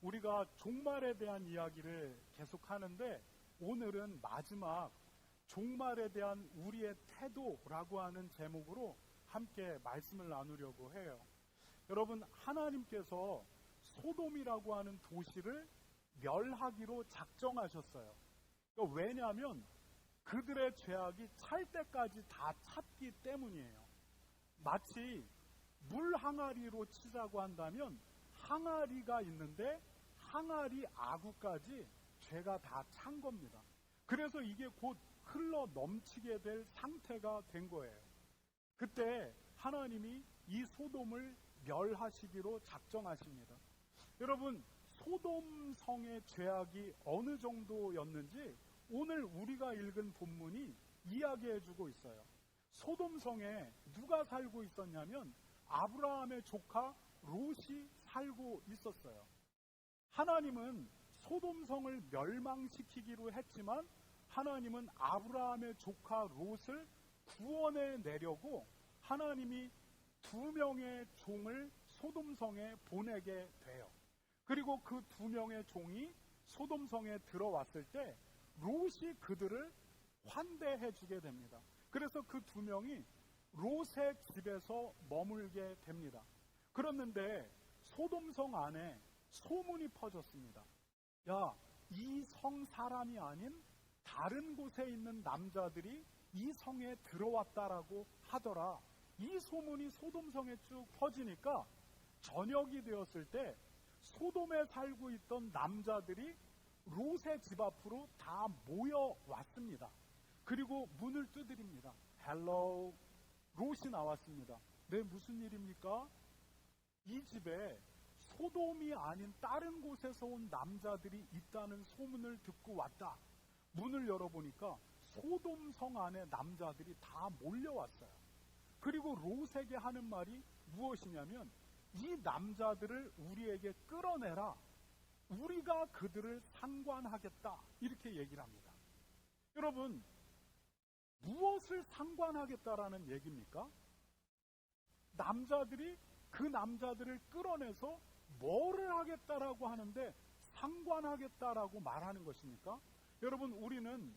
우리가 종말에 대한 이야기를 계속 하는데 오늘은 마지막 종말에 대한 우리의 태도라고 하는 제목으로 함께 말씀을 나누려고 해요. 여러분, 하나님께서 소돔이라고 하는 도시를 멸하기로 작정하셨어요. 왜냐하면 그들의 죄악이 찰 때까지 다 찼기 때문이에요. 마치 물 항아리로 치자고 한다면 항아리가 있는데 항아리 아구까지 죄가 다 찬 겁니다. 그래서 이게 곧 흘러 넘치게 될 상태가 된 거예요. 그때 하나님이 이 소돔을 멸하시기로 작정하십니다. 여러분, 소돔 성의 죄악이 어느 정도였는지 오늘 우리가 읽은 본문이 이야기해주고 있어요. 소돔 성에 누가 살고 있었냐면 아브라함의 조카 롯이 살고 있었어요. 하나님은 소돔 성을 멸망시키기로 했지만 하나님은 아브라함의 조카 롯을 구원해 내려고 하나님이 2명의 종을 소돔 성에 보내게 돼요. 그리고 그 2명의 종이 소돔 성에 들어왔을 때 롯이 그들을 환대해 주게 됩니다. 그래서 그 2명이 롯의 집에서 머물게 됩니다. 그랬는데 소돔 성 안에 소문이 퍼졌습니다. 야, 이 성 사람이 아닌 다른 곳에 있는 남자들이 이 성에 들어왔다라고 하더라. 이 소문이 소돔 성에 쭉 퍼지니까 저녁이 되었을 때 소돔에 살고 있던 남자들이 롯의 집 앞으로 다 모여왔습니다. 그리고 문을 두드립니다. 헬로우. 롯이 나왔습니다. 네, 무슨 일입니까? 이 집에 소돔이 아닌 다른 곳에서 온 남자들이 있다는 소문을 듣고 왔다. 문을 열어보니까 소돔 성 안에 남자들이 다 몰려왔어요. 그리고 롯에게 하는 말이 무엇이냐면 이 남자들을 우리에게 끌어내라. 우리가 그들을 상관하겠다. 이렇게 얘기를 합니다. 여러분, 무엇을 상관하겠다라는 얘기입니까? 남자들이 그 남자들을 끌어내서 뭐를 하겠다라고 하는데 상관하겠다라고 말하는 것입니까? 여러분, 우리는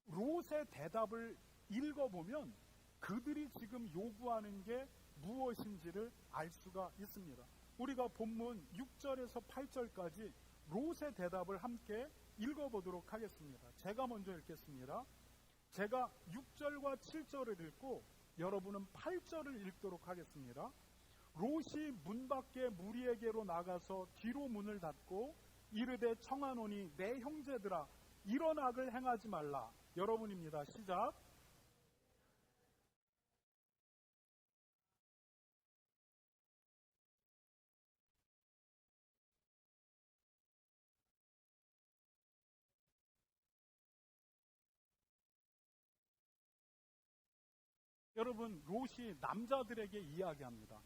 롯의 대답을 읽어보면 그들이 지금 요구하는 게 무엇인지를 알 수가 있습니다. 우리가 본문 6절에서 8절까지 롯의 대답을 함께 읽어보도록 하겠습니다. 제가 먼저 읽겠습니다. 제가 6절과 7절을 읽고 여러분은 8절을 읽도록 하겠습니다. 롯이 문 밖에 무리에게로 나가서 뒤로 문을 닫고 이르되 청하노니 내 형제들아 이런 악을 행하지 말라. 여러분입니다. 시작. 여러분, 롯이 남자들에게 이야기합니다.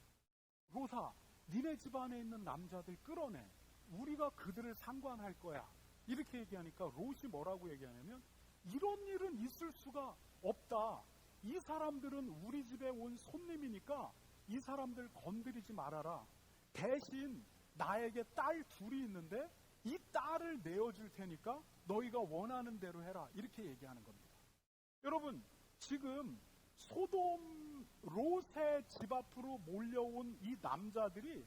롯아, 니네 집안에 있는 남자들 끌어내. 우리가 그들을 상관할 거야. 이렇게 얘기하니까 롯이 뭐라고 얘기하냐면 이런 일은 있을 수가 없다. 이 사람들은 우리 집에 온 손님이니까 이 사람들 건드리지 말아라. 대신 나에게 딸 둘이 있는데 이 딸을 내어줄 테니까 너희가 원하는 대로 해라. 이렇게 얘기하는 겁니다. 여러분, 지금 소돔 롯의 집 앞으로 몰려온 이 남자들이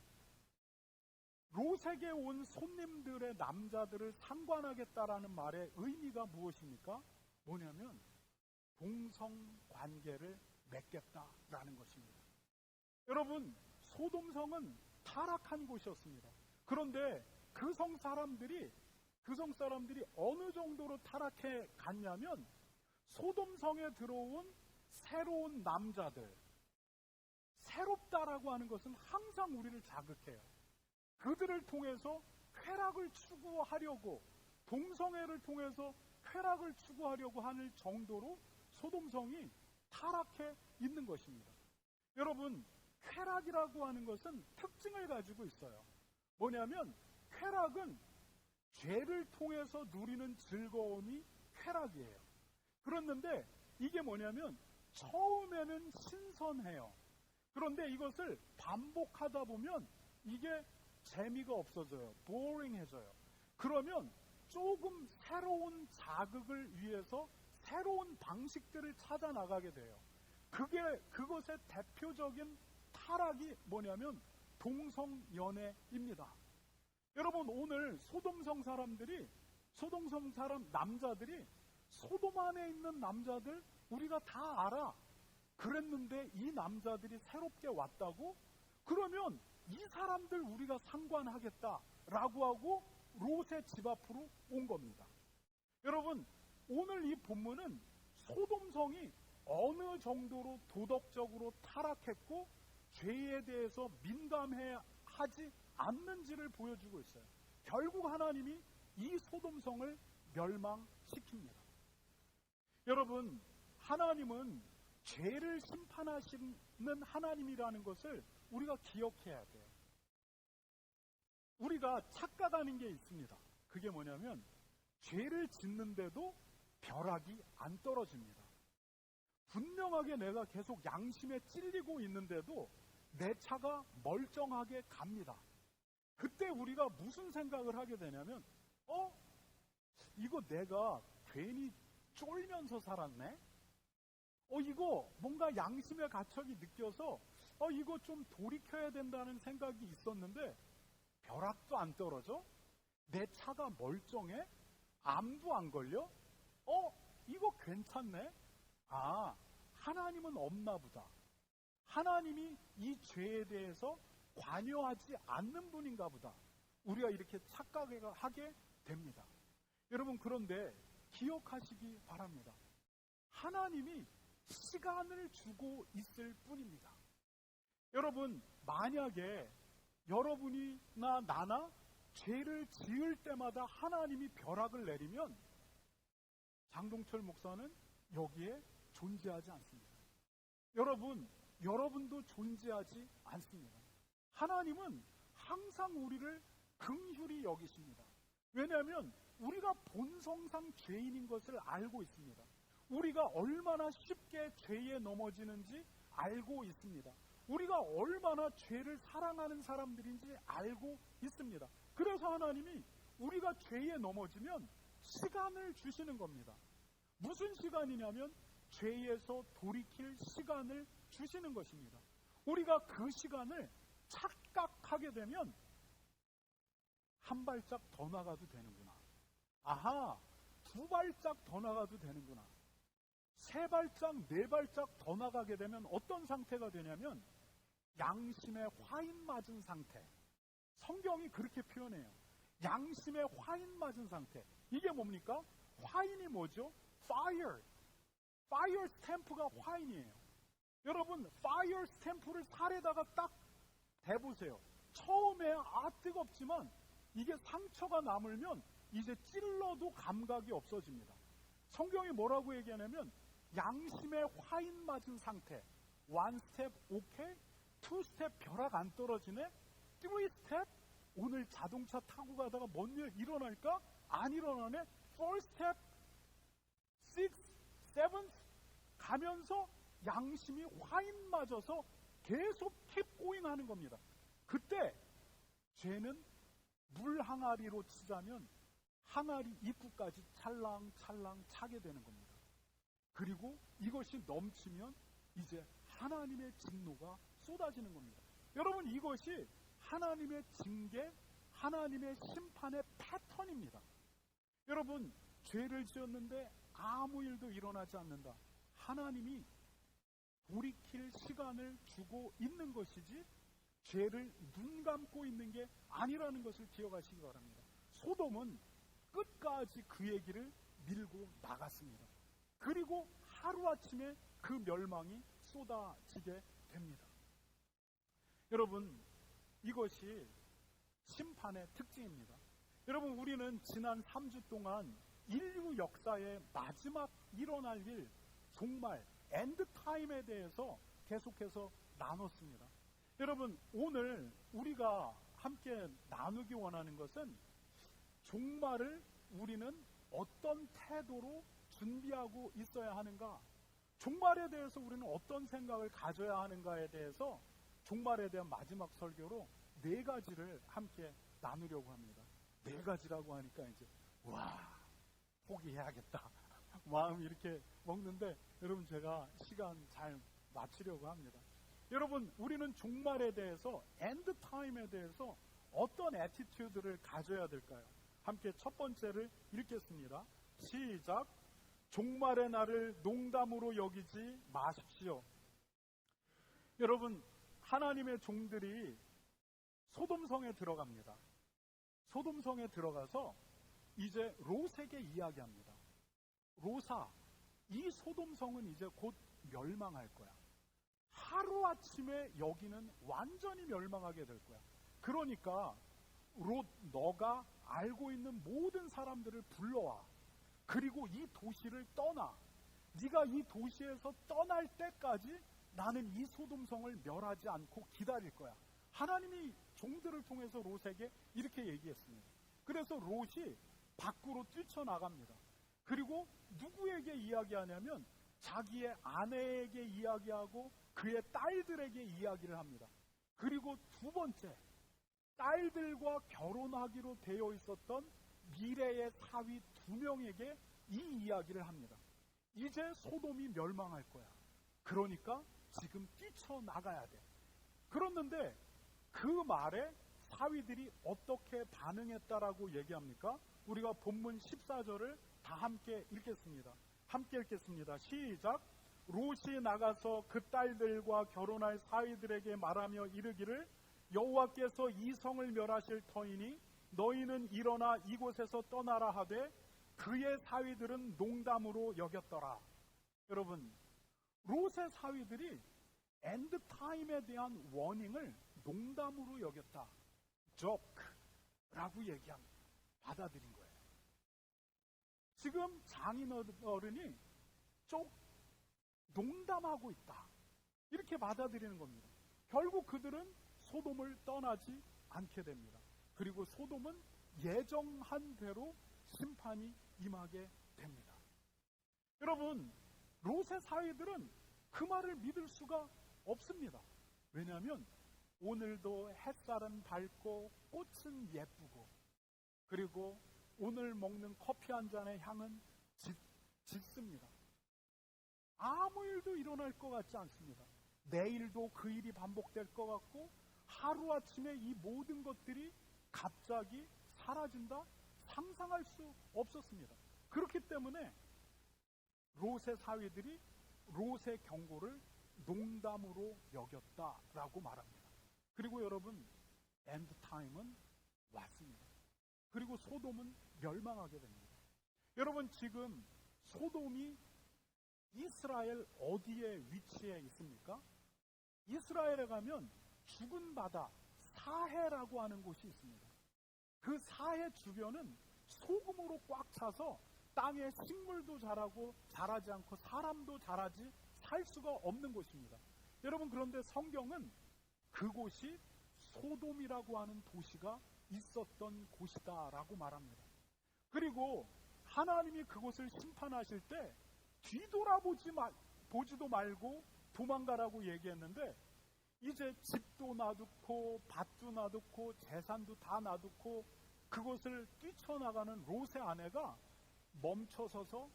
롯에게 온 손님들의 남자들을 상관하겠다라는 말의 의미가 무엇입니까? 뭐냐면 동성관계를 맺겠다라는 것입니다. 여러분, 소돔성은 타락한 곳이었습니다. 그런데 그 성 사람들이 어느 정도로 타락해 갔냐면 소돔성에 들어온 새로운 남자들, 새롭다라고 하는 것은 항상 우리를 자극해요. 그들을 통해서 쾌락을 추구하려고, 동성애를 통해서 쾌락을 추구하려고 하는 정도로 소돔성이 타락해 있는 것입니다. 여러분, 쾌락이라고 하는 것은 특징을 가지고 있어요. 뭐냐면 쾌락은 죄를 통해서 누리는 즐거움이 쾌락이에요. 그렇는데 이게 뭐냐면 처음에는 신선해요. 그런데 이것을 반복하다 보면 이게 재미가 없어져요. boring해져요. 그러면 조금 새로운 자극을 위해서 새로운 방식들을 찾아 나가게 돼요. 그것의 대표적인 타락이 뭐냐면 동성연애입니다. 여러분, 오늘 소돔성 남자들이 소돔 안에 있는 남자들 우리가 다 알아. 그랬는데 이 남자들이 새롭게 왔다고? 그러면 이 사람들 우리가 상관하겠다라고 하고 롯의 집 앞으로 온 겁니다. 여러분, 오늘 이 본문은 소돔성이 어느 정도로 도덕적으로 타락했고 죄에 대해서 민감해하지 않는지를 보여주고 있어요. 결국 하나님이 이 소돔성을 멸망시킵니다. 여러분, 하나님은 죄를 심판하시는 하나님이라는 것을 우리가 기억해야 돼요. 우리가 착각하는 게 있습니다. 그게 뭐냐면 죄를 짓는데도 벼락이 안 떨어집니다. 분명하게 내가 계속 양심에 찔리고 있는데도 내 차가 멀쩡하게 갑니다. 그때 우리가 무슨 생각을 하게 되냐면 이거 내가 괜히 쫄면서 살았네? 이거 뭔가 양심의 가책이 느껴서 이거 좀 돌이켜야 된다는 생각이 있었는데 벼락도 안 떨어져? 내 차가 멀쩡해? 암도 안 걸려? 이거 괜찮네? 하나님은 없나 보다. 하나님이 이 죄에 대해서 관여하지 않는 분인가 보다. 우리가 이렇게 착각하게 됩니다. 여러분, 그런데 기억하시기 바랍니다. 하나님이 시간을 주고 있을 뿐입니다. 여러분, 만약에 여러분이나 나나 죄를 지을 때마다 하나님이 벼락을 내리면 장동철 목사는 여기에 존재하지 않습니다. 여러분도 존재하지 않습니다. 하나님은 항상 우리를 긍휼히 여기십니다. 왜냐하면 우리가 본성상 죄인인 것을 알고 있습니다. 우리가 얼마나 쉽게 죄에 넘어지는지 알고 있습니다. 우리가 얼마나 죄를 사랑하는 사람들인지 알고 있습니다. 그래서 하나님이 우리가 죄에 넘어지면 시간을 주시는 겁니다. 무슨 시간이냐면 죄에서 돌이킬 시간을 주시는 것입니다. 우리가 그 시간을 착각하게 되면 한 발짝 더 나가도 되는구나. 두 발짝 더 나가도 되는구나. 세 발짝, 네 발짝 더 나가게 되면 어떤 상태가 되냐면 양심에 화인 맞은 상태. 성경이 그렇게 표현해요. 양심에 화인 맞은 상태. 이게 뭡니까? 화인이 뭐죠? Fire. Fire 스탬프가 화인이에요. 여러분, Fire 스탬프를 살에다가 딱 대보세요. 처음에 뜨겁지만 이게 상처가 남으면 이제 찔러도 감각이 없어집니다. 성경이 뭐라고 얘기하냐면 양심에 화인 맞은 상태. 1 스텝 오케이, 2 스텝 벼락 안 떨어지네, 3 스텝 오늘 자동차 타고 가다가 뭔 일 일어날까? 안 일어나네. 4 스텝, 6, 7 가면서 양심이 화인 맞아서 계속 keep going 하는 겁니다. 그때 죄는 물 항아리로 치자면 항아리 입구까지 찰랑찰랑 차게 되는 겁니다. 그리고 이것이 넘치면 이제 하나님의 진노가 쏟아지는 겁니다. 여러분, 이것이 하나님의 징계, 하나님의 심판의 패턴입니다. 여러분, 죄를 지었는데 아무 일도 일어나지 않는다. 하나님이 돌이킬 시간을 주고 있는 것이지 죄를 눈 감고 있는 게 아니라는 것을 기억하시기 바랍니다. 소돔은 끝까지 그 얘기를 밀고 나갔습니다. 그리고 하루아침에 그 멸망이 쏟아지게 됩니다. 여러분, 이것이 심판의 특징입니다. 여러분, 우리는 지난 3주 동안 인류 역사의 마지막 일어날 일, 종말, 엔드타임에 대해서 계속해서 나눴습니다. 여러분, 오늘 우리가 함께 나누기 원하는 것은 종말을 우리는 어떤 태도로 준비하고 있어야 하는가, 종말에 대해서 우리는 어떤 생각을 가져야 하는가에 대해서 종말에 대한 마지막 설교로 네 가지를 함께 나누려고 합니다. 네 가지라고 하니까 이제 포기해야겠다 마음이 이렇게 먹는데, 여러분 제가 시간 잘 맞추려고 합니다. 여러분, 우리는 종말에 대해서, 엔드타임에 대해서 어떤 애티튜드를 가져야 될까요? 함께 첫 번째를 읽겠습니다. 시작. 종말의 날을 농담으로 여기지 마십시오. 여러분, 하나님의 종들이 소돔성에 들어갑니다. 소돔성에 들어가서 이제 롯에게 이야기합니다. 롯아, 이 소돔성은 이제 곧 멸망할 거야. 하루아침에 여기는 완전히 멸망하게 될 거야. 그러니까 롯, 너가 알고 있는 모든 사람들을 불러와. 그리고 이 도시를 떠나. 네가 이 도시에서 떠날 때까지 나는 이 소돔성을 멸하지 않고 기다릴 거야. 하나님이 종들을 통해서 롯에게 이렇게 얘기했습니다. 그래서 롯이 밖으로 뛰쳐나갑니다. 그리고 누구에게 이야기하냐면 자기의 아내에게 이야기하고 그의 딸들에게 이야기를 합니다. 그리고 두 번째, 딸들과 결혼하기로 되어 있었던 미래의 사위 2명에게 이 이야기를 합니다. 이제 소돔이 멸망할 거야. 그러니까 지금 뛰쳐나가야 돼. 그랬는데 그 말에 사위들이 어떻게 반응했다라고 얘기합니까? 우리가 본문 14절을 다 함께 읽겠습니다. 함께 읽겠습니다. 시작. 롯이 나가서 그 딸들과 결혼할 사위들에게 말하며 이르기를, 여호와께서 이 성을 멸하실 터이니 너희는 일어나 이곳에서 떠나라 하되 그의 사위들은 농담으로 여겼더라. 여러분, 롯의 사위들이 엔드타임에 대한 워닝을 농담으로 여겼다. 조크라고 얘기합니다. 받아들인 거예요. 지금 장인어른이 농담하고 있다. 이렇게 받아들이는 겁니다. 결국 그들은 소돔을 떠나지 않게 됩니다. 그리고 소돔은 예정한 대로 심판이 임하게 됩니다. 여러분, 롯의 사위들은 그 말을 믿을 수가 없습니다. 왜냐하면 오늘도 햇살은 밝고 꽃은 예쁘고, 그리고 오늘 먹는 커피 한 잔의 향은 짙습니다. 아무 일도 일어날 것 같지 않습니다. 내일도 그 일이 반복될 것 같고, 하루아침에 이 모든 것들이 갑자기 사라진다? 상상할 수 없었습니다. 그렇기 때문에 롯의 사위들이 롯의 경고를 농담으로 여겼다라고 말합니다. 그리고 여러분, 엔드타임은 왔습니다. 그리고 소돔은 멸망하게 됩니다. 여러분, 지금 소돔이 이스라엘 어디에 위치해 있습니까? 이스라엘에 가면 죽은 바다 사해라고 하는 곳이 있습니다. 그 사해 주변은 소금으로 꽉 차서 땅에 식물도 자라지 않고 사람도 살 수가 없는 곳입니다. 여러분, 그런데 성경은 그곳이 소돔이라고 하는 도시가 있었던 곳이다라고 말합니다. 그리고 하나님이 그곳을 심판하실 때 뒤돌아보지도 말고 도망가라고 얘기했는데, 이제 집도 놔두고 밭도 놔두고 재산도 다 놔두고 그곳을 뛰쳐나가는 롯의 아내가 멈춰서서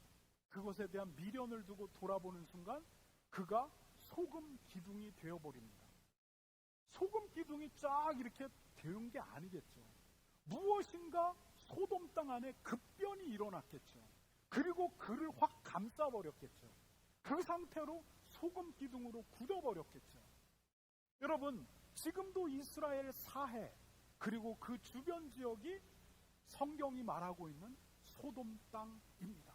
그것에 대한 미련을 두고 돌아보는 순간 그가 소금 기둥이 되어버립니다. 소금 기둥이 쫙 이렇게 되는 게 아니겠죠. 무엇인가 소돔 땅 안에 급변이 일어났겠죠. 그리고 그를 확 감싸버렸겠죠. 그 상태로 소금 기둥으로 굳어버렸겠죠. 여러분, 지금도 이스라엘 사해 그리고 그 주변 지역이 성경이 말하고 있는 소돔 땅입니다.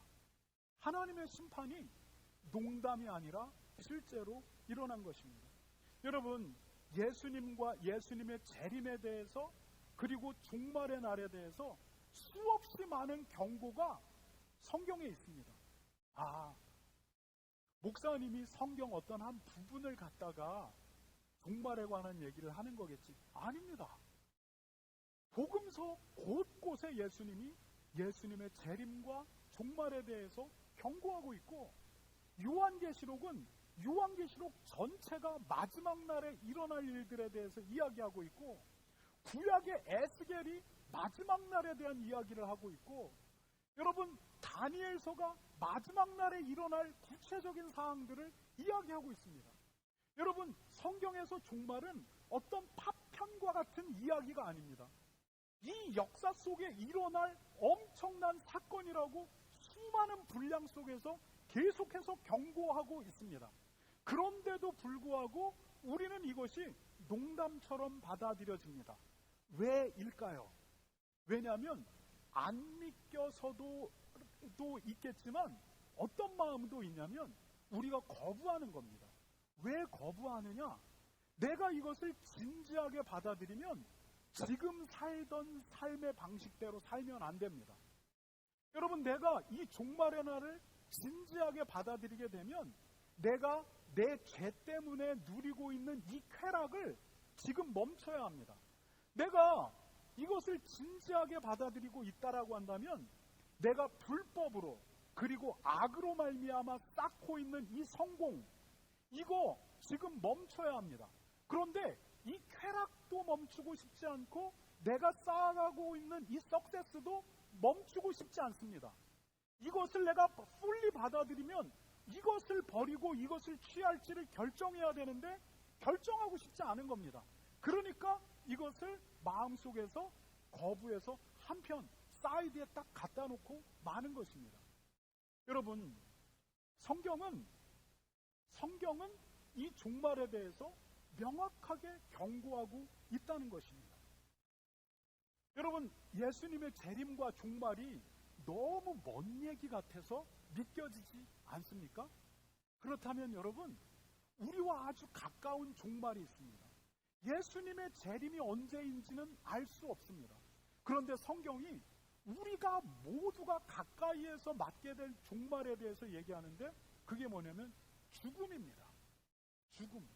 하나님의 심판이 농담이 아니라 실제로 일어난 것입니다. 여러분, 예수님과 예수님의 재림에 대해서, 그리고 종말의 날에 대해서 수없이 많은 경고가 성경에 있습니다. 목사님이 성경 어떤 한 부분을 갖다가 종말에 관한 얘기를 하는 거겠지. 아닙니다. 복음서 곳곳에 예수님의 재림과 종말에 대해서 경고하고 있고, 요한계시록은 요한계시록 전체가 마지막 날에 일어날 일들에 대해서 이야기하고 있고, 구약의 에스겔이 마지막 날에 대한 이야기를 하고 있고, 여러분 다니엘서가 마지막 날에 일어날 구체적인 사항들을 이야기하고 있습니다. 여러분 성경에서 종말은 어떤 파편과 같은 이야기가 아닙니다. 이 역사 속에 일어날 엄청난 사건이라고 수많은 분량 속에서 계속해서 경고하고 있습니다. 그런데도 불구하고 우리는 이것이 농담처럼 받아들여집니다. 왜일까요? 왜냐하면 안 믿겨서도 있겠지만 어떤 마음도 있냐면 우리가 거부하는 겁니다. 왜 거부하느냐? 내가 이것을 진지하게 받아들이면 지금 살던 삶의 방식대로 살면 안 됩니다. 여러분, 내가 이 종말의 날을 진지하게 받아들이게 되면 내가 내 죄 때문에 누리고 있는 이 쾌락을 지금 멈춰야 합니다. 내가 이것을 진지하게 받아들이고 있다라고 한다면 내가 불법으로 그리고 악으로 말미암아 쌓고 있는 이 성공, 이거 지금 멈춰야 합니다. 그런데 이 쾌락도 멈추고 싶지 않고 내가 쌓아가고 있는 이 석세스도 멈추고 싶지 않습니다. 이것을 내가 풀리 받아들이면 이것을 버리고 이것을 취할지를 결정해야 되는데 결정하고 싶지 않은 겁니다. 그러니까 이것을 마음속에서 거부해서 한편 사이드에 딱 갖다 놓고 마는 것입니다. 여러분, 성경은 이 종말에 대해서 명확하게 경고하고 있다는 것입니다. 여러분, 예수님의 재림과 종말이 너무 먼 얘기 같아서 믿겨지지 않습니까? 그렇다면 여러분, 우리와 아주 가까운 종말이 있습니다. 예수님의 재림이 언제인지는 알 수 없습니다. 그런데 성경이 우리가 모두가 가까이에서 맞게 될 종말에 대해서 얘기하는데 그게 뭐냐면 죽음입니다. 죽음.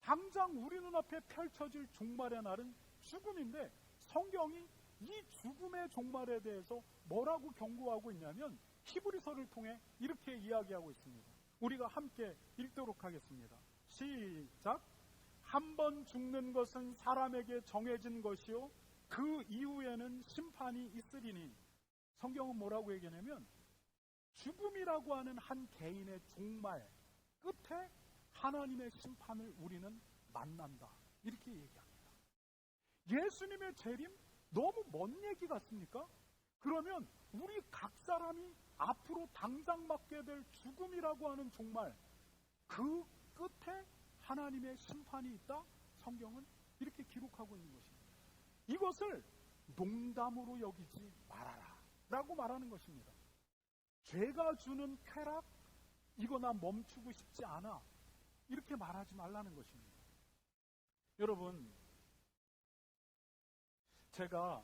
당장 우리 눈앞에 펼쳐질 종말의 날은 죽음인데 성경이 이 죽음의 종말에 대해서 뭐라고 경고하고 있냐면 히브리서를 통해 이렇게 이야기하고 있습니다. 우리가 함께 읽도록 하겠습니다. 시작. 한 번 죽는 것은 사람에게 정해진 것이요 그 이후에는 심판이 있으리니. 성경은 뭐라고 얘기하냐면 죽음이라고 하는 한 개인의 종말 끝에 하나님의 심판을 우리는 만난다. 이렇게 얘기합니다. 예수님의 재림 너무 먼 얘기 같습니까? 그러면 우리 각 사람이 앞으로 당장 맞게 될 죽음이라고 하는 종말, 그 끝에 하나님의 심판이 있다? 성경은 이렇게 기록하고 있는 것입니다. 이것을 농담으로 여기지 말아라 라고 말하는 것입니다. 죄가 주는 쾌락, 이거 나 멈추고 싶지 않아, 이렇게 말하지 말라는 것입니다. 여러분, 제가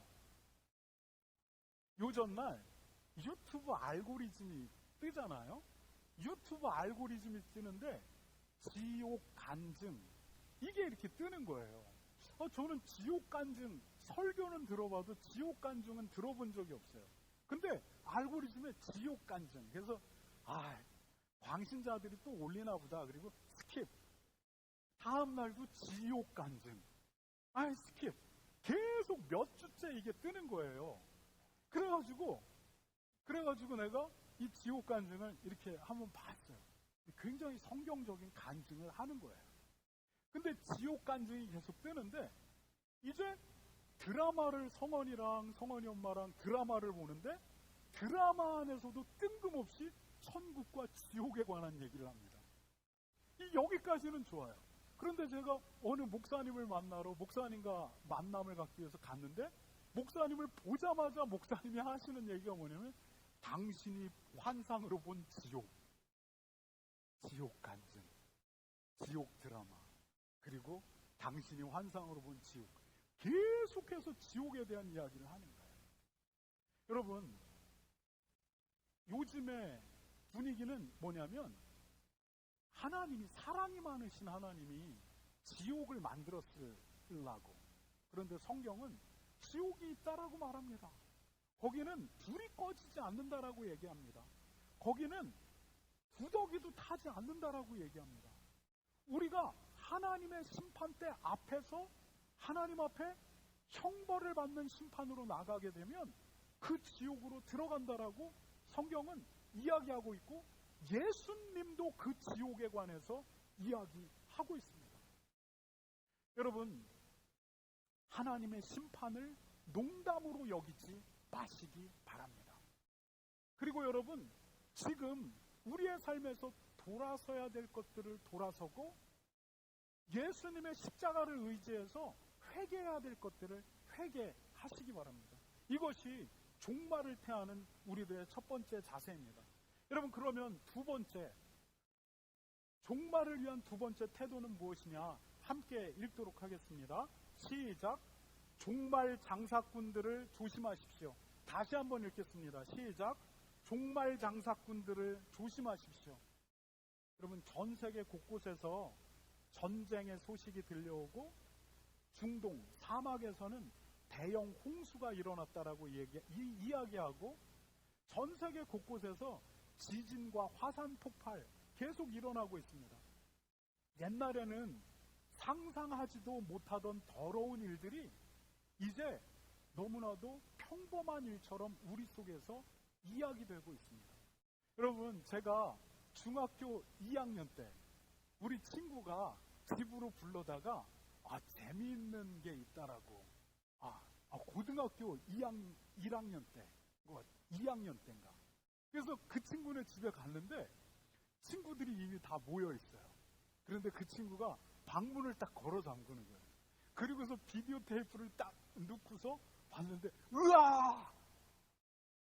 요전날 유튜브 알고리즘이 뜨잖아요. 유튜브 알고리즘이 뜨는데 지옥 간증, 이게 이렇게 뜨는 거예요. 저는 지옥 간증, 설교는 들어봐도 지옥 간증은 들어본 적이 없어요. 근데 알고리즘에 지옥 간증, 그래서 광신자들이 또 올리나 보다. 그리고 스킵. 다음 날도 지옥 간증. 스킵. 계속 몇 주째 이게 뜨는 거예요. 그래가지고 내가 이 지옥 간증을 이렇게 한번 봤어요. 굉장히 성경적인 간증을 하는 거예요. 근데 지옥 간증이 계속 뜨는데 이제 드라마를 성원이랑 성원이 엄마랑 드라마를 보는데 드라마 안에서도 뜬금없이 천국과 지옥에 관한 얘기를 합니다. 여기까지는 좋아요. 그런데 제가 어느 목사님을 만나러 목사님과 만남을 갖기 위해서 갔는데 목사님을 보자마자 목사님이 하시는 얘기가 뭐냐면 당신이 환상으로 본 지옥 간증, 지옥 드라마, 그리고 당신이 환상으로 본 지옥, 계속해서 지옥에 대한 이야기를 하는 거예요. 여러분, 요즘의 분위기는 뭐냐면 하나님이, 사랑이 많으신 하나님이 지옥을 만들었으려고. 그런데 성경은 지옥이 있다라고 말합니다. 거기는 불이 꺼지지 않는다라고 얘기합니다. 거기는 구더기도 타지 않는다라고 얘기합니다. 우리가 하나님의 심판대 앞에서 하나님 앞에 형벌을 받는 심판으로 나가게 되면 그 지옥으로 들어간다라고 성경은 이야기하고 있고, 예수님도 그 지옥에 관해서 이야기하고 있습니다. 여러분, 하나님의 심판을 농담으로 여기지 마시기 바랍니다. 그리고 여러분, 지금 우리의 삶에서 돌아서야 될 것들을 돌아서고 예수님의 십자가를 의지해서 회개해야 될 것들을 회개하시기 바랍니다. 이것이 종말을 태하는 우리들의 첫 번째 자세입니다. 여러분, 그러면 두 번째, 종말을 위한 두 번째 태도는 무엇이냐? 함께 읽도록 하겠습니다. 시작. 종말 장사꾼들을 조심하십시오. 다시 한번 읽겠습니다. 시작. 종말 장사꾼들을 조심하십시오. 여러분, 전 세계 곳곳에서 전쟁의 소식이 들려오고 중동 사막에서는 대형 홍수가 일어났다라고 이야기하고, 전 세계 곳곳에서 지진과 화산 폭발 계속 일어나고 있습니다. 옛날에는 상상하지도 못하던 더러운 일들이 이제 너무나도 평범한 일처럼 우리 속에서 이야기되고 있습니다. 여러분, 제가 중학교 2학년 때 우리 친구가 집으로 불러다가 재미있는 게 있다라고, 고등학교 1학년 때, 2학년 때인가. 그래서 그 친구네 집에 갔는데 친구들이 이미 다 모여 있어요. 그런데 그 친구가 방문을 딱 걸어 잠그는 거예요. 그리고서 비디오 테이프를 딱 넣고서 봤는데, 으아!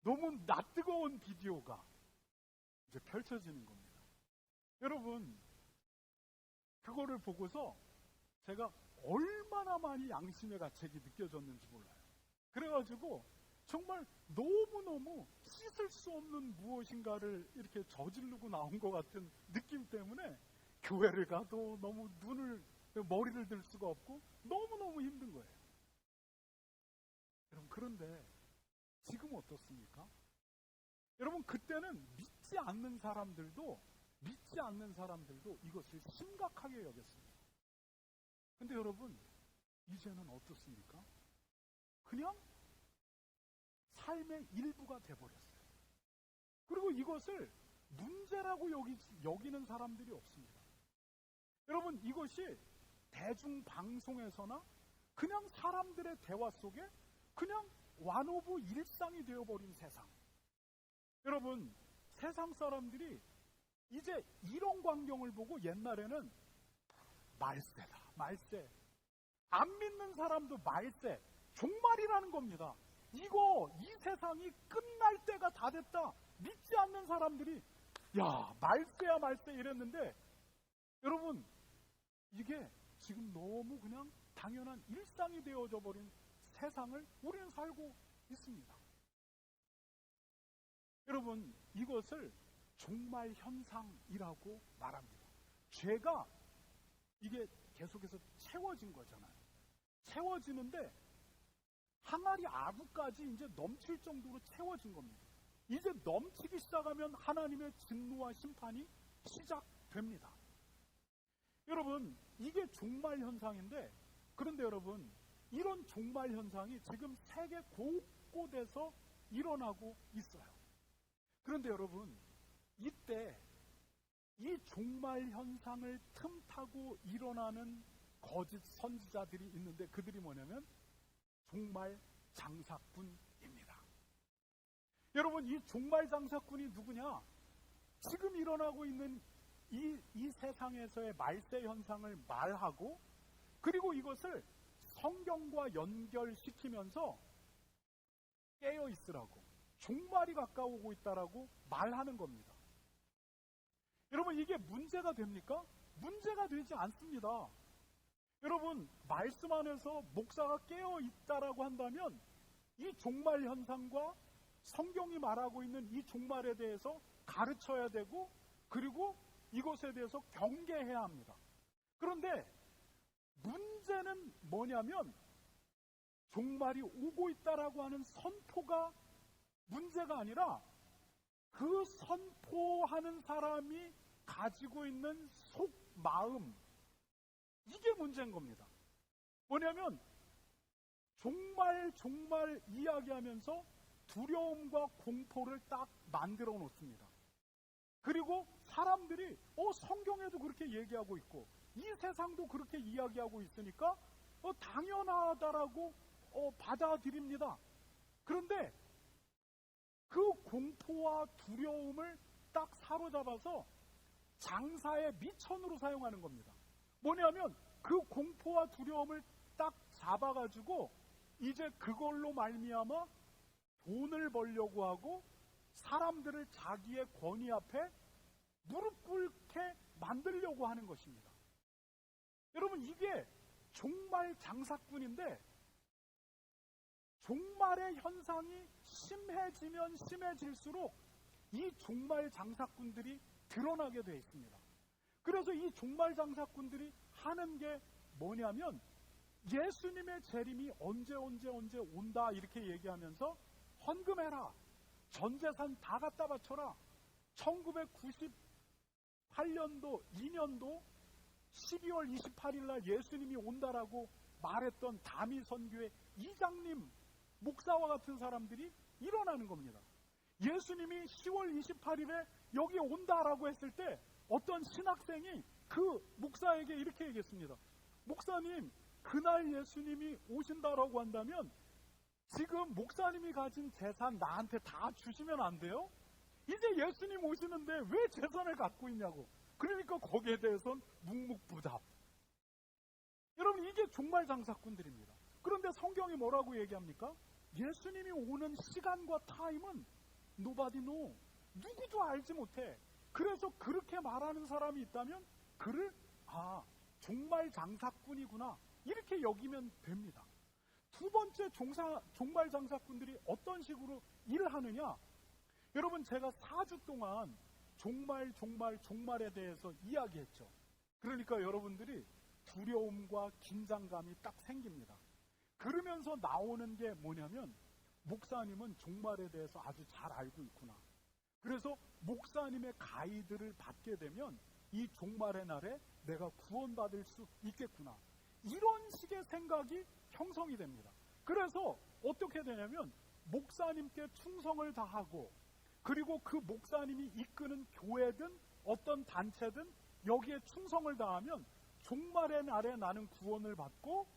너무 낯뜨거운 비디오가 이제 펼쳐지는 겁니다. 여러분, 그거를 보고서 제가 얼마나 많이 양심의 가책이 느껴졌는지 몰라요. 그래가지고 정말 너무너무 씻을 수 없는 무엇인가를 이렇게 저지르고 나온 것 같은 느낌 때문에 교회를 가도 너무 머리를 들 수가 없고 너무너무 힘든 거예요. 여러분, 그런데 지금 어떻습니까? 여러분, 그때는 믿지 않는 사람들도 이것을 심각하게 여겼습니다. 근데 여러분, 이제는 어떻습니까? 그냥 삶의 일부가 돼버렸어요. 그리고 이것을 문제라고 여기는 사람들이 없습니다. 여러분, 이것이 대중방송에서나 그냥 사람들의 대화 속에 그냥 one of 일상이 되어버린 세상. 여러분, 세상 사람들이 이제 이런 광경을 보고 옛날에는 말세다, 말세. 안 믿는 사람도 말세, 종말이라는 겁니다. 이 세상이 끝날 때가 다 됐다. 믿지 않는 사람들이 야, 말세야 말세 이랬는데, 여러분, 이게 지금 너무 그냥 당연한 일상이 되어져 버린 세상을 우리는 살고 있습니다. 여러분, 이것을 종말 현상이라고 말합니다. 죄가 이게 계속해서 채워진 거잖아요. 채워지는데 항아리 아구까지 이제 넘칠 정도로 채워진 겁니다. 이제 넘치기 시작하면 하나님의 진노와 심판이 시작됩니다. 여러분, 이게 종말 현상인데, 그런데 여러분, 이런 종말 현상이 지금 세계 곳곳에서 일어나고 있어요. 그런데 여러분, 이때 이 종말 현상을 틈타고 일어나는 거짓 선지자들이 있는데, 그들이 뭐냐면 종말 장사꾼입니다. 여러분, 이 종말 장사꾼이 누구냐? 지금 일어나고 있는 이 세상에서의 말세 현상을 말하고, 그리고 이것을 성경과 연결시키면서 깨어 있으라고, 종말이 가까우고 있다라고 말하는 겁니다. 여러분, 이게 문제가 됩니까? 문제가 되지 않습니다. 여러분, 말씀 안에서 목사가 깨어 있다라고 한다면 이 종말 현상과 성경이 말하고 있는 이 종말에 대해서 가르쳐야 되고, 그리고 이것에 대해서 경계해야 합니다. 그런데 문제는 뭐냐면 종말이 오고 있다라고 하는 선포가 문제가 아니라 그 선포하는 사람이 가지고 있는 속마음, 이게 문제인 겁니다. 뭐냐면 정말 이야기하면서 두려움과 공포를 딱 만들어 놓습니다. 그리고 사람들이 성경에도 그렇게 얘기하고 있고 이 세상도 그렇게 이야기하고 있으니까 당연하다라고 받아들입니다. 그런데 그 공포와 두려움을 딱 사로잡아서 장사의 미천으로 사용하는 겁니다. 뭐냐면 그 공포와 두려움을 딱 잡아가지고 이제 그걸로 말미암아 돈을 벌려고 하고 사람들을 자기의 권위 앞에 무릎 꿇게 만들려고 하는 것입니다. 여러분, 이게 종말 장사꾼인데 종말의 현상이 심해지면 심해질수록 이 종말 장사꾼들이 드러나게 되어 있습니다. 그래서 이 종말 장사꾼들이 하는 게 뭐냐면 예수님의 재림이 언제 온다 이렇게 얘기하면서 헌금해라, 전 재산 다 갖다 바쳐라. 1998년도 2년도 12월 28일 날 예수님이 온다라고 말했던 다미 선교회 이장님, 목사와 같은 사람들이 일어나는 겁니다. 예수님이 10월 28일에 여기 온다라고 했을 때 어떤 신학생이 그 목사에게 이렇게 얘기했습니다. 목사님, 그날 예수님이 오신다라고 한다면 지금 목사님이 가진 재산 나한테 다 주시면 안 돼요? 이제 예수님 오시는데 왜 재산을 갖고 있냐고. 그러니까 거기에 대해서는 묵묵부답. 여러분, 이게 종말 장사꾼들입니다. 그런데 성경이 뭐라고 얘기합니까? 예수님이 오는 시간과 타임은 nobody know. 누구도 알지 못해. 그래서 그렇게 말하는 사람이 있다면 그를 종말 장사꾼이구나 이렇게 여기면 됩니다. 두 번째 종말 장사꾼들이 어떤 식으로 일하느냐? 여러분, 제가 4주 동안 종말에 대해서 이야기했죠. 그러니까 여러분들이 두려움과 긴장감이 딱 생깁니다. 그러면서 나오는 게 뭐냐면 목사님은 종말에 대해서 아주 잘 알고 있구나. 그래서 목사님의 가이드를 받게 되면 이 종말의 날에 내가 구원받을 수 있겠구나. 이런 식의 생각이 형성이 됩니다. 그래서 어떻게 되냐면 목사님께 충성을 다하고 그리고 그 목사님이 이끄는 교회든 어떤 단체든 여기에 충성을 다하면 종말의 날에 나는 구원을 받고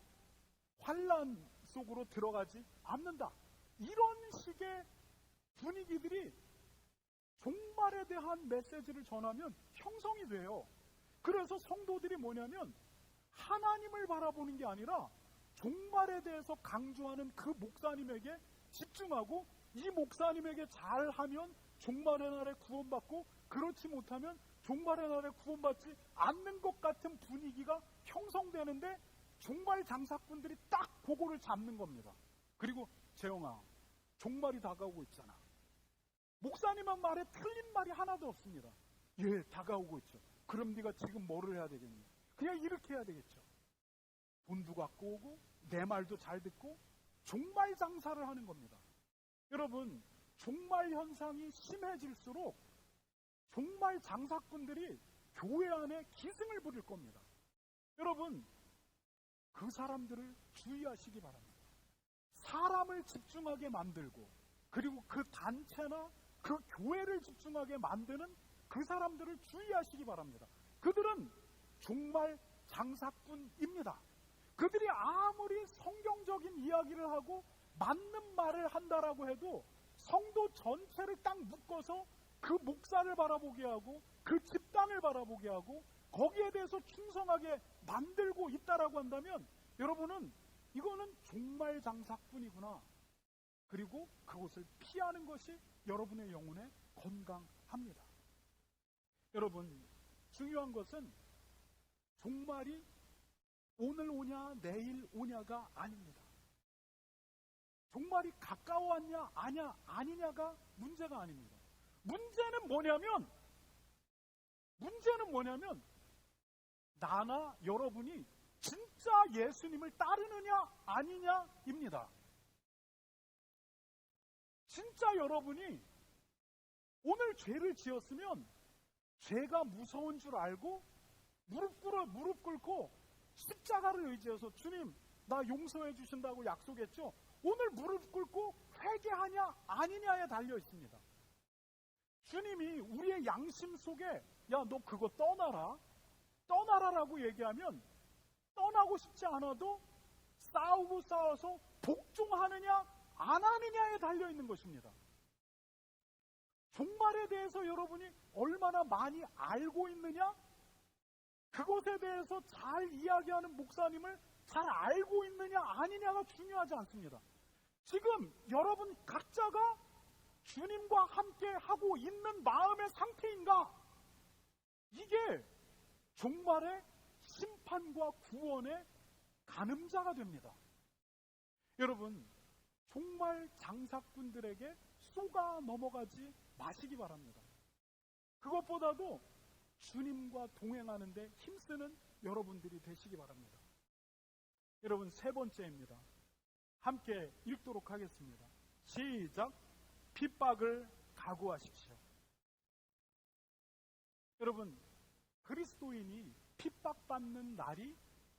환난 속으로 들어가지 않는다. 이런 식의 분위기들이 종말에 대한 메시지를 전하면 형성이 돼요. 그래서 성도들이 뭐냐면 하나님을 바라보는 게 아니라 종말에 대해서 강조하는 그 목사님에게 집중하고 이 목사님에게 잘하면 종말의 날에 구원받고 그렇지 못하면 종말의 날에 구원받지 않는 것 같은 분위기가 형성되는데 종말 장사꾼들이 딱 그거를 잡는 겁니다. 그리고 재영아, 종말이 다가오고 있잖아. 목사님한 말에 틀린 말이 하나도 없습니다. 예, 다가오고 있죠. 그럼 네가 지금 뭐를 해야 되겠니? 그냥 이렇게 해야 되겠죠. 돈도 갖고 오고 내 말도 잘 듣고 종말 장사를 하는 겁니다. 여러분, 종말 현상이 심해질수록 종말 장사꾼들이 교회 안에 기승을 부릴 겁니다. 여러분, 그 사람들을 주의하시기 바랍니다. 사람을 집중하게 만들고 그리고 그 단체나 그 교회를 집중하게 만드는 그 사람들을 주의하시기 바랍니다. 그들은 종말 장사꾼입니다. 그들이 아무리 성경적인 이야기를 하고 맞는 말을 한다라고 해도 성도 전체를 딱 묶어서 그 목사를 바라보게 하고 그 집단을 바라보게 하고 거기에 대해서 충성하게 만들고 있다라고 한다면 여러분은 이거는 종말 장사꾼이구나. 그리고 그것을 피하는 것이 여러분의 영혼에 건강합니다. 여러분, 중요한 것은 종말이 오늘 오냐 내일 오냐가 아닙니다. 종말이 가까워왔냐 아니냐가 문제가 아닙니다. 문제는 뭐냐면 나나 여러분이 진짜 예수님을 따르느냐 아니냐입니다. 진짜 여러분이 오늘 죄를 지었으면 죄가 무서운 줄 알고 무릎 꿇고 십자가를 의지해서 주님, 나 용서해 주신다고 약속했죠? 오늘 무릎 꿇고 회개하냐 아니냐에 달려 있습니다. 주님이 우리의 양심 속에 야, 너 그거 떠나라라고 얘기하면 떠나고 싶지 않아도 싸워서 복종하느냐 안 하느냐에 달려 있는 것입니다. 종말에 대해서 여러분이 얼마나 많이 알고 있느냐? 그것에 대해서 잘 이야기하는 목사님을 잘 알고 있느냐 아니냐가 중요하지 않습니다. 지금 여러분 각자가 주님과 함께 하고 있는 마음의 상태인가? 이게 종말의 심판과 구원의 가늠자가 됩니다. 여러분, 종말 장사꾼들에게 쏘가 넘어가지 마시기 바랍니다. 그것보다도 주님과 동행하는데 힘쓰는 여러분들이 되시기 바랍니다. 여러분, 세 번째입니다. 함께 읽도록 하겠습니다. 시작. 핍박을 각오하십시오. 여러분, 그리스도인이 핍박받는 날이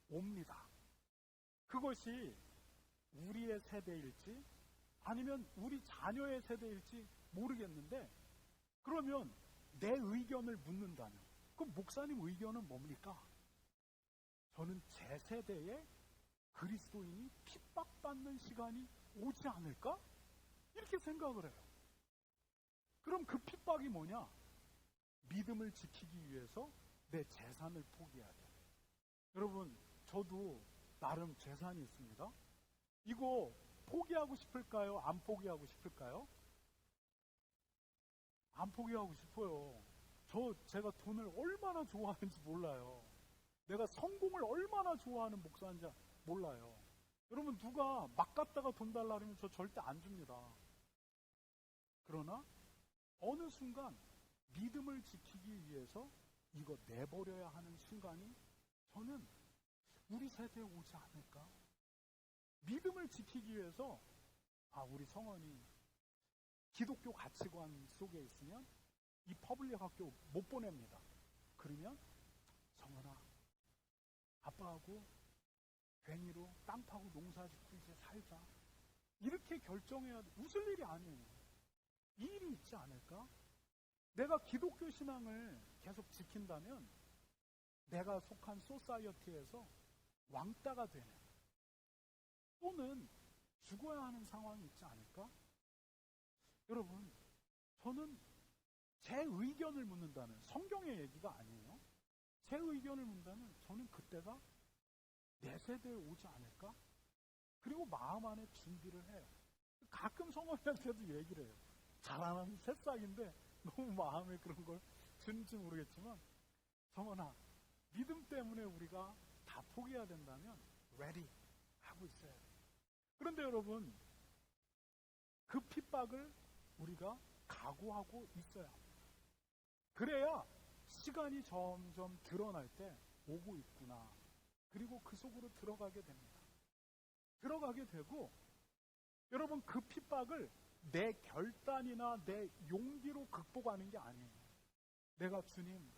옵니다. 그것이 우리의 세대일지 아니면 우리 자녀의 세대일지 모르겠는데, 그러면 내 의견을 묻는다면 그럼 목사님 의견은 뭡니까? 저는 제 세대에 그리스도인이 핍박받는 시간이 오지 않을까? 이렇게 생각을 해요. 그럼 그 핍박이 뭐냐? 믿음을 지키기 위해서 내 재산을 포기해야 돼요. 여러분, 저도 나름 재산이 있습니다. 이거 포기하고 싶을까요? 안 포기하고 싶을까요? 안 포기하고 싶어요. 제가 돈을 얼마나 좋아하는지 몰라요. 내가 성공을 얼마나 좋아하는 목사인지 몰라요. 여러분, 누가 막 갖다가 돈 달라 그러면 저 절대 안 줍니다. 그러나 어느 순간 믿음을 지키기 위해서 이거 내버려야 하는 순간이 저는 우리 세대에 오지 않을까? 믿음을 지키기 위해서 우리 성원이 기독교 가치관 속에 있으면 이 퍼블릭 학교 못 보냅니다. 그러면 성원아, 아빠하고 괭이로 땅 파고 농사 짓고 이제 살자. 이렇게 결정해야 돼. 웃을 일이 아니에요. 이 일이 있지 않을까? 내가 기독교 신앙을 계속 지킨다면 내가 속한 소사이어티에서 왕따가 되는, 또는 죽어야 하는 상황이 있지 않을까? 여러분, 저는 제 의견을 묻는다는, 성경의 얘기가 아니에요. 제 의견을 묻는다면 저는 그때가 내 세대에 오지 않을까? 그리고 마음 안에 준비를 해요. 가끔 성원이한테도 얘기를 해요. 자라나는 새싹인데 너무 마음에 그런 걸 드는지 모르겠지만, 성원아, 믿음 때문에 우리가 다 포기해야 된다면 ready 하고 있어야 돼요. 그런데 여러분, 그 핍박을 우리가 각오하고 있어야 합니다. 그래야 시간이 점점 드러날 때 오고 있구나. 그리고 그 속으로 들어가게 됩니다. 들어가게 되고, 여러분, 그 핍박을 내 결단이나 내 용기로 극복하는 게 아니에요. 내가 주님,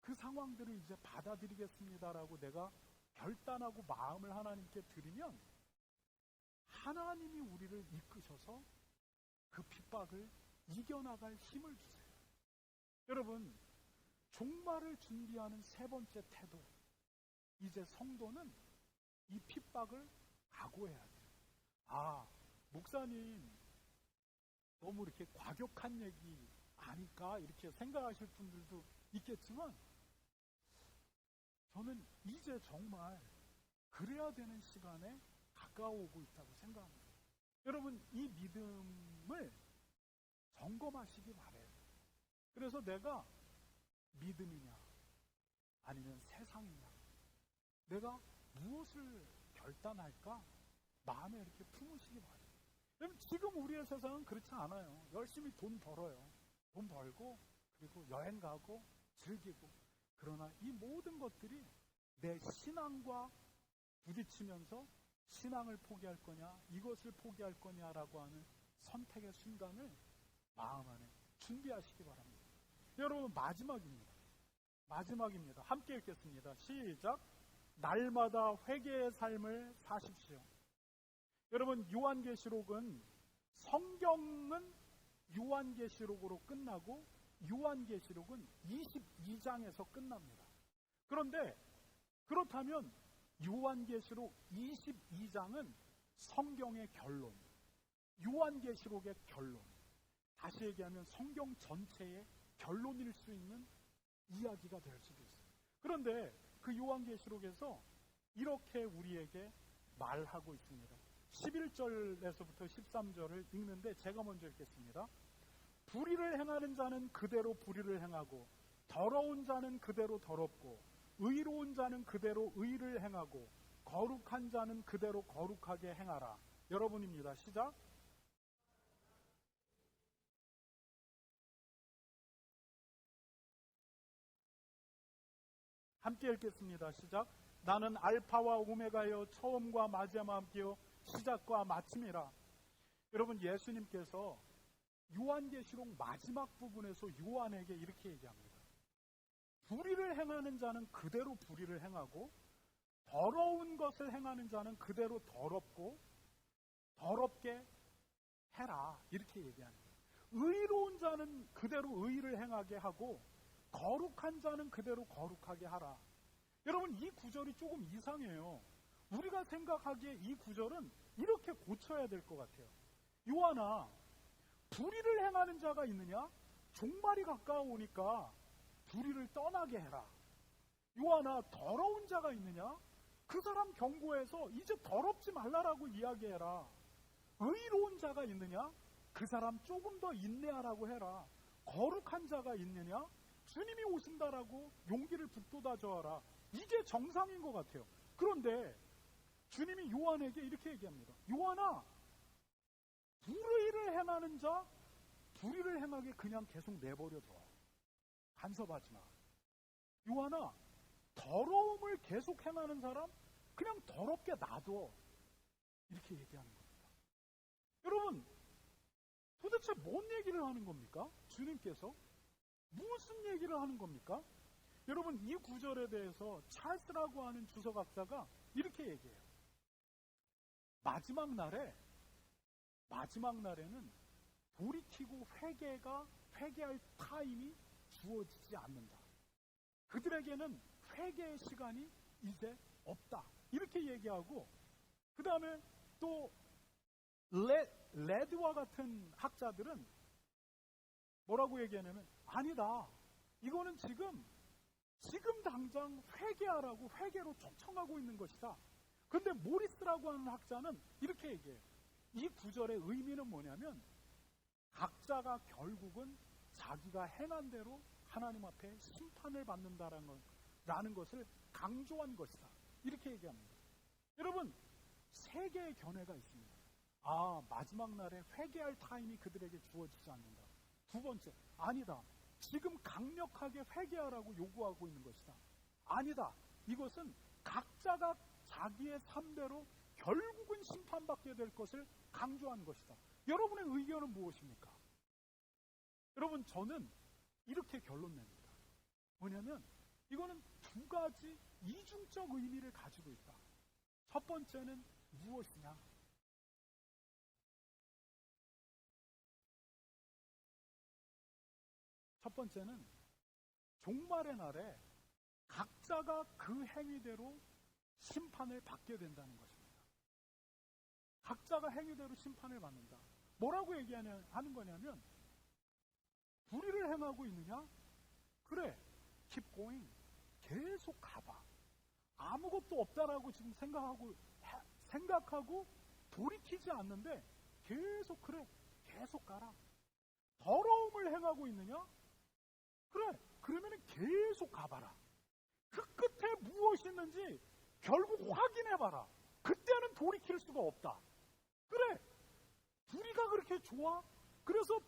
그 상황들을 이제 받아들이겠습니다라고 내가 결단하고 마음을 하나님께 드리면 하나님이 우리를 이끄셔서 그 핍박을 이겨나갈 힘을 주세요. 여러분, 종말을 준비하는 세 번째 태도, 이제 성도는 이 핍박을 각오해야 돼요. 목사님 너무 이렇게 과격한 얘기 아닐까 이렇게 생각하실 분들도 있겠지만, 저는 이제 정말 그래야 되는 시간에 가까워오고 있다고 생각합니다. 여러분, 이 믿음을 점검하시기 바래요. 그래서 내가 믿음이냐 아니면 세상이냐, 내가 무엇을 결단할까 마음에 이렇게 품으시기 바래요. 여러분, 지금 우리의 세상은 그렇지 않아요. 열심히 돈 벌어요. 돈 벌고 그리고 여행 가고 즐기고, 그러나 이 모든 것들이 내 신앙과 부딪히면서 신앙을 포기할 거냐, 이것을 포기할 거냐라고 하는 선택의 순간을 마음 안에 준비하시기 바랍니다. 여러분, 마지막입니다. 함께 읽겠습니다. 시작. 날마다 회개의 삶을 사십시오. 여러분, 요한계시록은 성경은 요한계시록으로 끝나고 요한계시록은 22장에서 끝납니다. 그런데 그렇다면 요한계시록 22장은 성경의 결론, 요한계시록의 결론, 다시 얘기하면 성경 전체의 결론일 수 있는 이야기가 될 수도 있어요. 그런데 그 요한계시록에서 이렇게 우리에게 말하고 있습니다. 11절에서부터 13절을 읽는데 제가 먼저 읽겠습니다. 불의를 행하는 자는 그대로 불의를 행하고, 더러운 자는 그대로 더럽고, 의로운 자는 그대로 의를 행하고, 거룩한 자는 그대로 거룩하게 행하라. 여러분입니다. 시작. 함께 읽겠습니다. 시작. 나는 알파와 오메가여 처음과 마지막이요 시작과 마침이라. 여러분, 예수님께서 요한계시록 마지막 부분에서 요한에게 이렇게 얘기합니다. 불의를 행하는 자는 그대로 불의를 행하고, 더러운 것을 행하는 자는 그대로 더럽고 더럽게 해라. 이렇게 얘기하는 거예요. 의로운 자는 그대로 의를 행하게 하고, 거룩한 자는 그대로 거룩하게 하라. 여러분, 이 구절이 조금 이상해요. 우리가 생각하기에 이 구절은 이렇게 고쳐야 될 것 같아요. 요한아, 불의를 행하는 자가 있느냐? 종말이 가까워오니까 불의를 떠나게 해라. 요한아, 더러운 자가 있느냐? 그 사람 경고해서 이제 더럽지 말라라고 이야기해라. 의로운 자가 있느냐? 그 사람 조금 더 인내하라고 해라. 거룩한 자가 있느냐? 주님이 오신다라고 용기를 북돋아줘 하라. 이게 정상인 것 같아요. 그런데 주님이 요한에게 이렇게 얘기합니다. 요한아, 불의를 행하는 자, 불의를 행하게 그냥 계속 내버려둬. 간섭하지 마. 요한아, 더러움을 계속 행하는 사람, 그냥 더럽게 놔둬. 이렇게 얘기하는 겁니다. 여러분, 도대체 뭔 얘기를 하는 겁니까? 주님께서 무슨 얘기를 하는 겁니까? 여러분, 이 구절에 대해서 찰스라고 하는 주석학자가 이렇게 얘기해요. 마지막 날에는 돌이키고 회개할 타임이 주어지지 않는다. 그들에게는 회개의 시간이 이제 없다. 이렇게 얘기하고, 그 다음에 또 레드와 같은 학자들은 뭐라고 얘기하냐면, 아니다. 이거는 지금 당장 회개하라고 회개로 초청하고 있는 것이다. 그런데 모리스라고 하는 학자는 이렇게 얘기해요. 이 구절의 의미는 뭐냐면, 각자가 결국은 자기가 행한 대로 하나님 앞에 심판을 받는다라는 것을 강조한 것이다. 이렇게 얘기합니다. 여러분, 세 개의 견해가 있습니다. 마지막 날에 회개할 타임이 그들에게 주어지지 않는다. 두 번째, 아니다. 지금 강력하게 회개하라고 요구하고 있는 것이다. 아니다. 이것은 각자가 자기의 삶대로 결국은 심판받게 될 것을 강조한 것이다. 여러분의 의견은 무엇입니까? 여러분, 저는 이렇게 결론 냅니다. 뭐냐면, 이거는 두 가지 이중적 의미를 가지고 있다. 첫 번째는 무엇이냐? 첫 번째는 종말의 날에 각자가 그 행위대로 심판을 받게 된다는 것입니다. 각자가 행위대로 심판을 받는다. 뭐라고 하는 거냐면, 불의를 행하고 있느냐? 그래, keep going. 계속 가봐. 아무것도 없다라고 지금 생각하고 돌이키지 않는데 계속 가라. 더러움을 행하고 있느냐? 그래, 그러면 계속 가봐라. 그 끝에 무엇이 있는지 결국 확인해봐라. 그때는 돌이킬 수가 없다. 그래, 불의가 그렇게 좋아? 그래서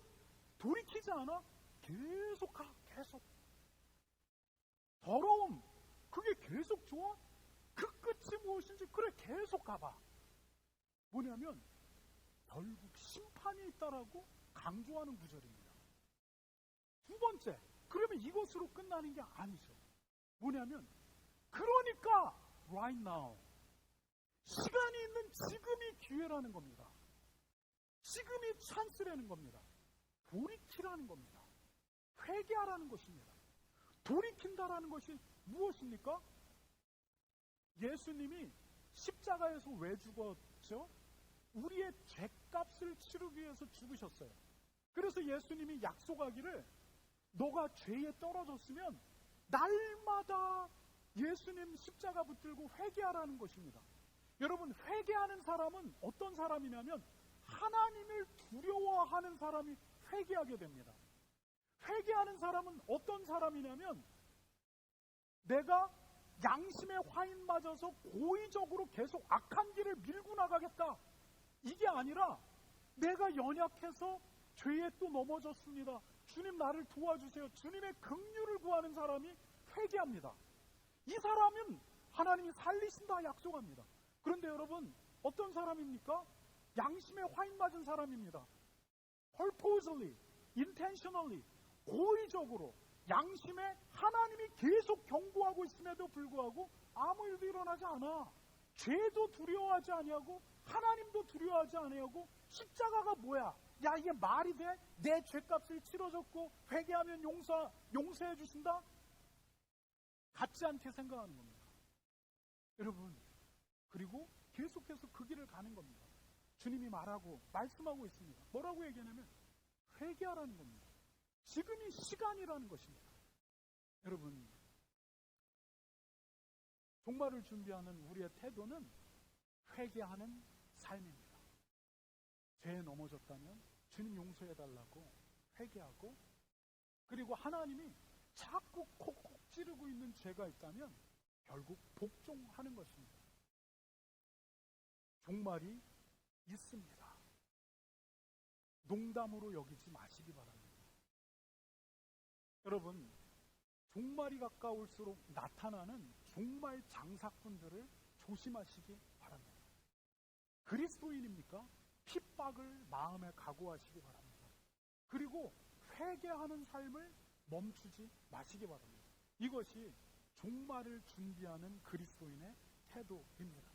돌이키지 않아? 계속 가, 계속. 더러움, 그게 계속 좋아? 그 끝이 무엇인지, 그래, 계속 가봐. 뭐냐면, 결국 심판이 있다라고 강조하는 구절입니다. 두 번째, 그러면 이것으로 끝나는 게 아니죠. 뭐냐면, 그러니까 right now. 시간이 있는 지금이 기회라는 겁니다. 지금이 찬스라는 겁니다. 돌이키라는 겁니다. 회개하라는 것입니다. 돌이킨다라는 것이 무엇입니까? 예수님이 십자가에서 왜 죽었죠? 우리의 죄값을 치르기 위해서 죽으셨어요. 그래서 예수님이 약속하기를 너가 죄에 떨어졌으면 날마다 예수님 십자가 붙들고 회개하라는 것입니다. 여러분, 회개하는 사람은 어떤 사람이냐면 하나님을 두려워하는 사람이 회개하게 됩니다. 회개하는 사람은 어떤 사람이냐면 내가 양심의 화인 맞아서 고의적으로 계속 악한 길을 밀고 나가겠다. 이게 아니라 내가 연약해서 죄에 또 넘어졌습니다. 주님 나를 도와주세요. 주님의 긍휼을 구하는 사람이 회개합니다. 이 사람은 하나님이 살리신다 약속합니다. 그런데 여러분, 어떤 사람입니까? 양심의 화인 맞은 사람입니다. purposely, intentionally, 고의적으로 양심에 하나님이 계속 경고하고 있음에도 불구하고 아무 일도 일어나지 않아. 죄도 두려워하지 아니하고 하나님도 두려워하지 아니하고 십자가가 뭐야? 야, 이게 말이 돼? 내 죄값을 치러줬고 회개하면 용서해 주신다? 같지 않게 생각하는 겁니다. 여러분, 그리고 계속해서 그 길을 가는 겁니다. 주님이 말씀하고 있습니다. 뭐라고 얘기하냐면 회개하라는 겁니다. 지금이 시간이라는 것입니다. 여러분, 종말을 준비하는 우리의 태도는 회개하는 삶입니다. 죄에 넘어졌다면 주님 용서해달라고 회개하고, 그리고 하나님이 자꾸 콕콕 찌르고 있는 죄가 있다면 결국 복종하는 것입니다. 종말이 있습니다. 농담으로 여기지 마시기 바랍니다. 여러분, 종말이 가까울수록 나타나는 종말 장사꾼들을 조심하시기 바랍니다. 그리스도인입니까? 핍박을 마음에 각오하시기 바랍니다. 그리고 회개하는 삶을 멈추지 마시기 바랍니다. 이것이 종말을 준비하는 그리스도인의 태도입니다.